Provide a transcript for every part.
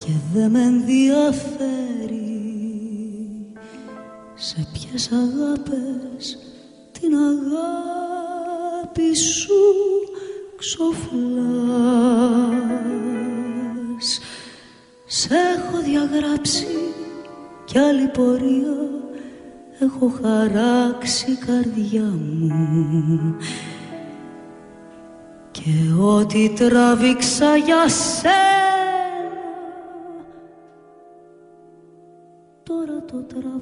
και δε με ενδιαφέρει σε ποιες αγάπες την αγάπη σου ξοφλάς. Σ' έχω διαγράψει κι άλλη πορεία έχω χαράξει καρδιά μου και ό,τι τράβηξα για σένα τώρα το τραβάς.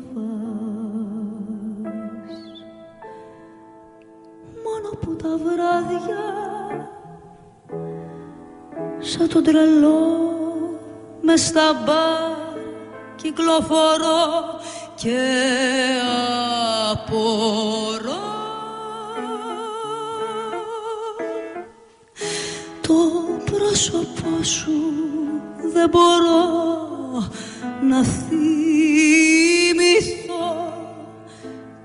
Μόνο που τα βράδια σαν τον τρελό μες στα μπαρ κυκλοφορώ και απορώ. Το πρόσωπό σου δεν μπορώ να θυμηθώ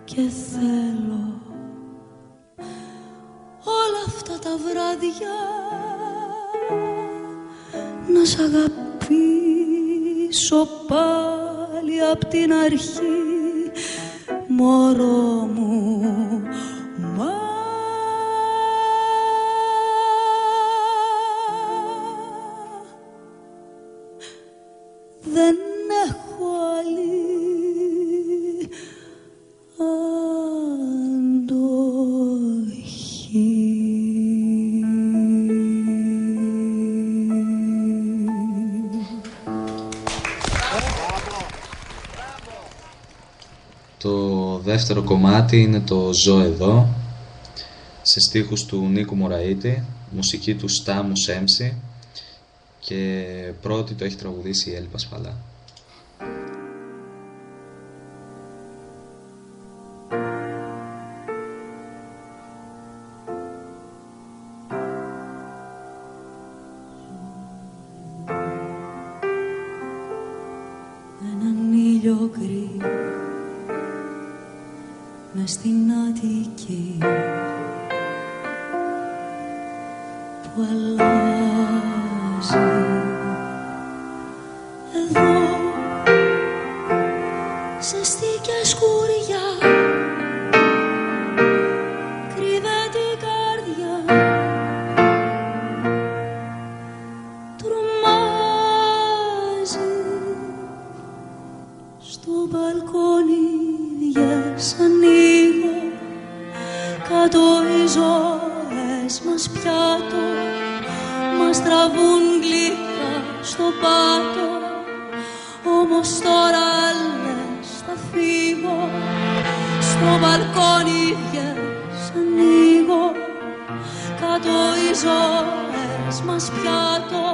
και θέλω όλα αυτά τα βράδια να σ' αγαπήσω πάλι απ' την αρχή, μωρό μου. Δεν έχω άλλη αντοχή. Το δεύτερο κομμάτι είναι το «Ζω εδώ», σε στίχους του Νίκου Μωραΐτη, μουσική του Στάμου Σέμψη και πρώτη το έχει τραγουδήσει η Έλλη Πασπαλά. Έναν ήλιο γκρι μες στην Αττική που αλλάζει. Εδώ ζεστή και σκουριά κρύβεται η καρδιά, τρομάζει. Στο μπαλκόνι διές ανοίγω, κάτω οι ζωές μας πιάτο μας τραβούν γλυκά στο πάτο. Όμως τώρα λες θα φύγω, στο μπαλκόνι βγες ανοίγω, κάτω οι ζωές μας πιάτο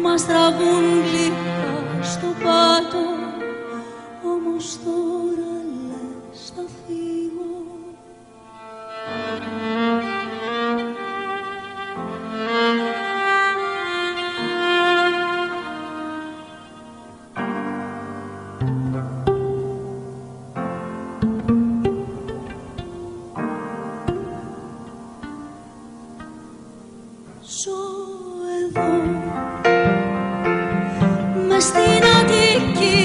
μας τραβούν γλυκά στο πάτο. Όμως τώρα λες θα φύγω. Ζω εδώ μες στην Αττική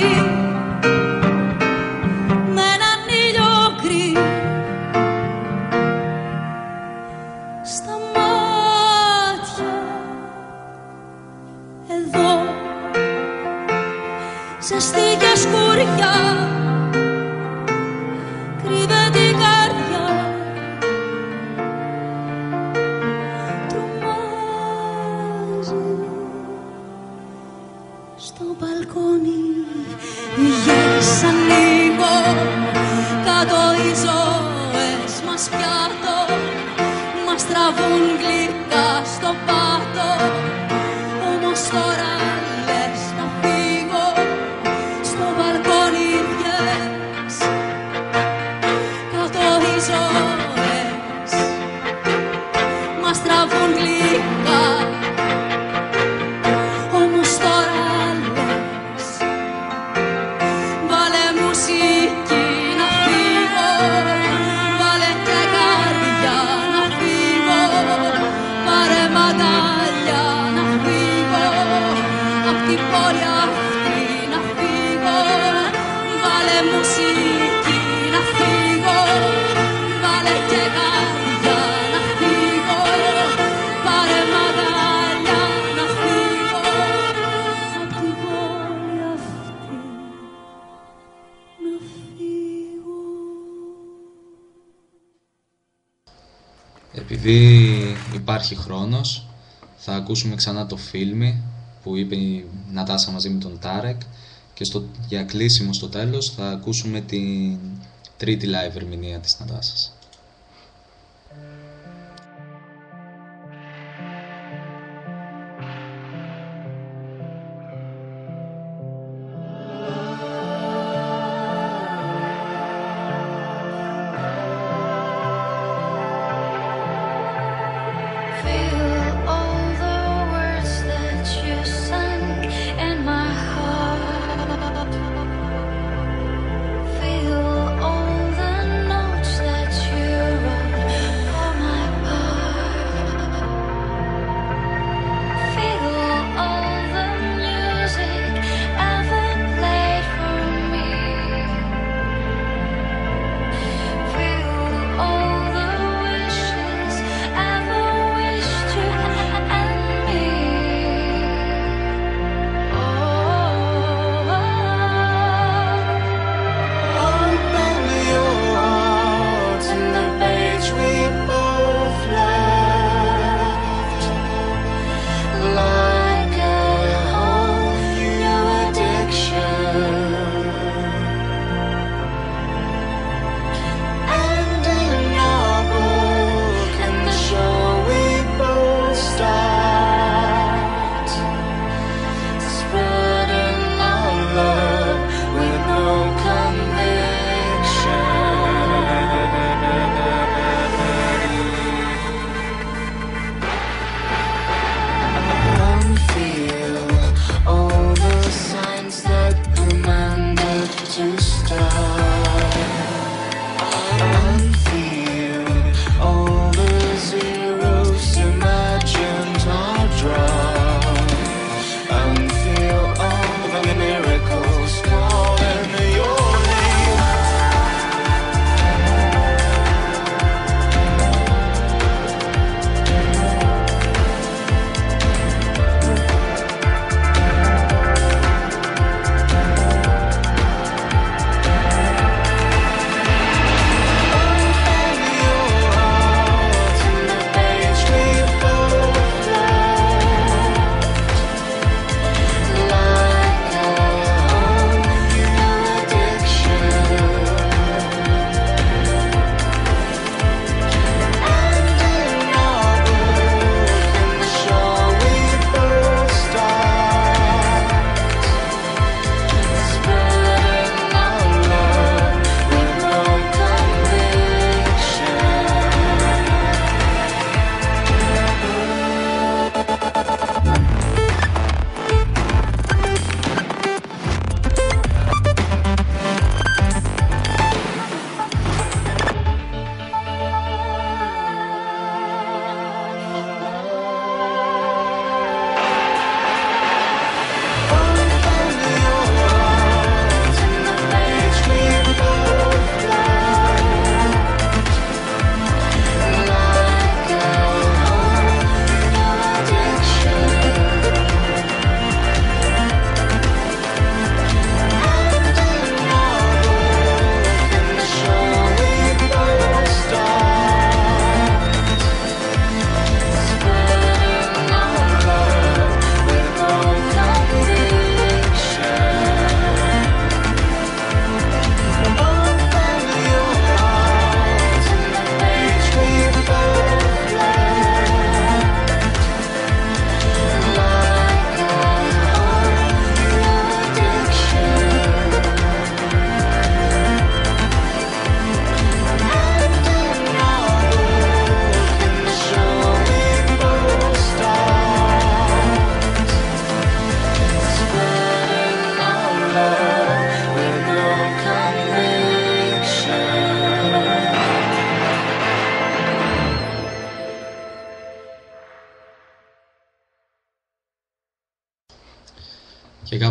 με έναν ήλιο γκρι στα μάτια. Εδώ ζεστή και σκουριά κρύβεται η καρδιά, τρομάζει. Στο μπαλκόνι βγες ανοίγω, κάτω οι ζωές μας πιάτο μας τραβούν γλυκά στο πάτο. Όμως τώρα λες να φύγω, στο μπαλκόνι βγες, κάτω οι ζωές μας τραβούν γλυκά. Όμως τώρα λες βάλε μουσική να φύγω, βάλε και καρδιά να φύγω, πάρε μαντάλια να φύγω. πόλη αυτή να φύγω. Βάλε μουσική να φύγω. Βάλε και καρδιά να φύγω. Πάρε μαγάλια να φύγω. Απ' την πόλη αυτή να φύγω. Επειδή υπάρχει χρόνος, θα ακούσουμε ξανά το Φίλμι που είπε η Νατάσα μαζί με τον Τάρεκ και για κλείσιμο στο τέλος θα ακούσουμε την τρίτη live ερμηνεία της Νατάσας. Feel all the notes that you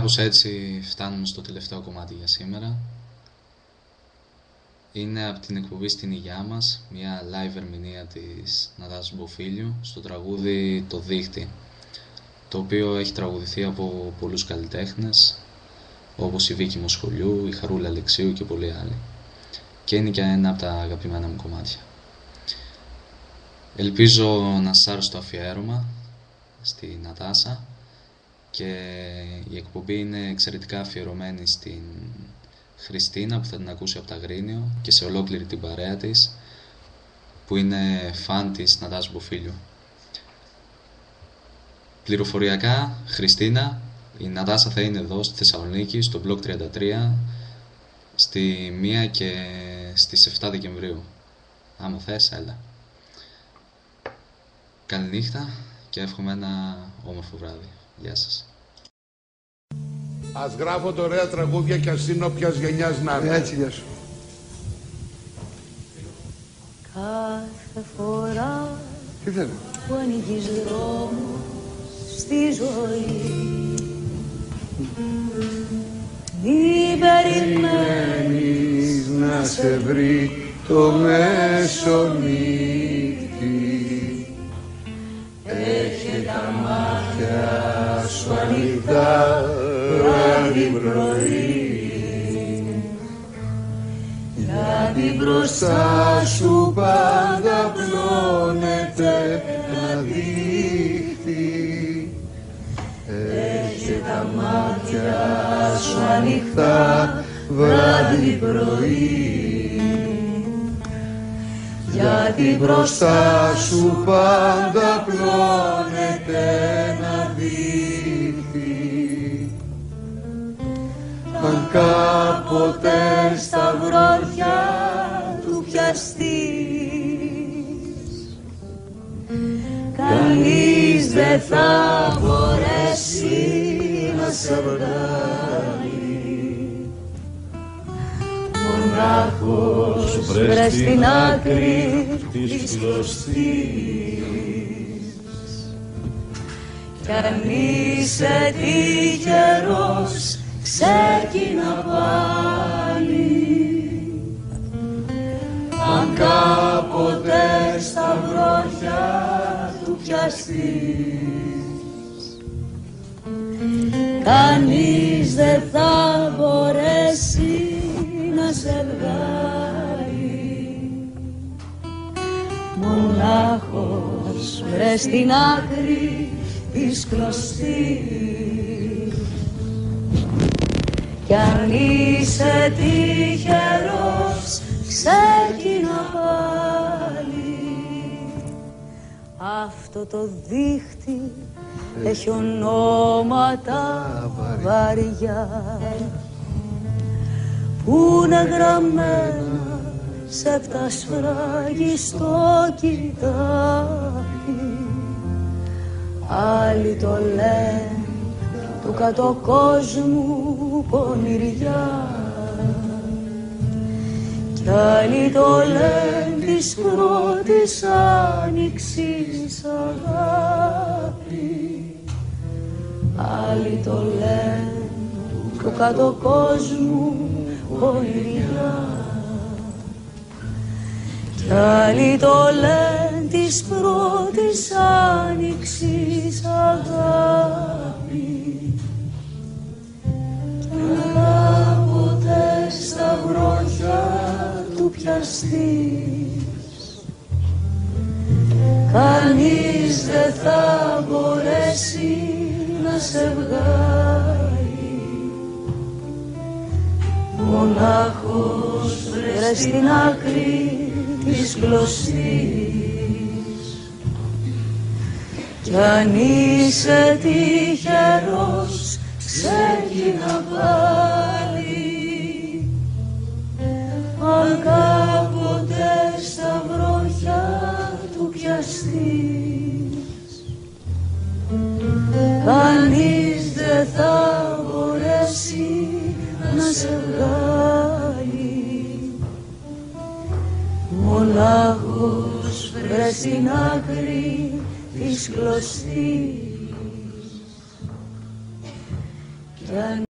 κάπως έτσι φτάνουμε στο τελευταίο κομμάτι για σήμερα. Είναι από την εκπομπή «Στην υγειά μας», μια live ερμηνεία της Νατάσας Μποφίλιου στο τραγούδι «Το δίχτυ», το οποίο έχει τραγουδηθεί από πολλούς καλλιτέχνες, όπως η Βίκη Μοσχολιού, η Χαρούλα Αλεξίου και πολλοί άλλοι. Και είναι και ένα από τα αγαπημένα μου κομμάτια. Ελπίζω να σας άρεσε το αφιέρωμα στη Νατάσα και η εκπομπή είναι εξαιρετικά αφιερωμένη στην Χριστίνα που θα την ακούσει από τα Αγρίνιο και σε ολόκληρη την παρέα της που είναι φαν της Νατάσας Μποφίλιου. Πληροφοριακά, Χριστίνα, η Νατάσα θα είναι εδώ στη Θεσσαλονίκη, στο Block 33, στη 1 και στις 7 Δεκεμβρίου. Άμα θες, έλα. Καληνύχτα και εύχομαι ένα όμορφο βράδυ. Γεια σας. Ας γράφω ωραία τραγούδια και ας είναι όποιας γενιάς να είναι. Έτσι, γεια σου. Κάθε φορά Τι θέλει? που ανοίγεις δρόμο στη ζωή, μην περιμένεις Να σε βρει το μεσονύχτη. Έχει τα μάτια σου ανοιχτά βράδυ πρωί, γιατί μπροστά σου πάντα πλώνεται ένα δίχτυ. Έχει τα μάτια σου ανοιχτά βράδυ πρωί, γιατί μπροστά σου πάντα πλώνεται ένα δίχτυ. Αν κάποτε στα βρόχια του πιαστείς, κανείς δεν θα μπορέσει να σε βγάλει. Μονάχος βρες στην άκρη της κλωστής, κι αν είσαι τυχερός ξεκίνα πάλι. Αν κάποτε στα βρόχια του πιαστείς, κανείς δεν θα μπορέσει να σε βγάλει. Μονάχος βρες στην άκρη της κλωστής, κι αν είσαι τυχερός ξεκίνα πάλι. Αυτό το δίχτυ έχει ονόματα βαριά που είναι γραμμένα σε φτασφράγιστο κοιτάπι. Άλλοι το λένε του κατοκόσμου πονηριά, κι άλλοι το λένε της πρώτης άνοιξης αγάπη. Άλλοι το λένε του κατοκόσμου πονηριά, κι άλλοι το λένε της πρώτης άνοιξης αγάπη. Κι αν κάποτε στα βρόχια του πιαστείς, κανείς δεν θα μπορέσει να σε βγάλει. Μονάχος βρες στην άκρη της κλωστής, κι αν είσαι τυχερός ξεκίνα πάλι. Αν κάποτε στα βρόχια του πιαστείς, κανείς δεν θα μπορέσει να σε βγάλει. Μονάχος βρες στην άκρη της κλωστής, κι αν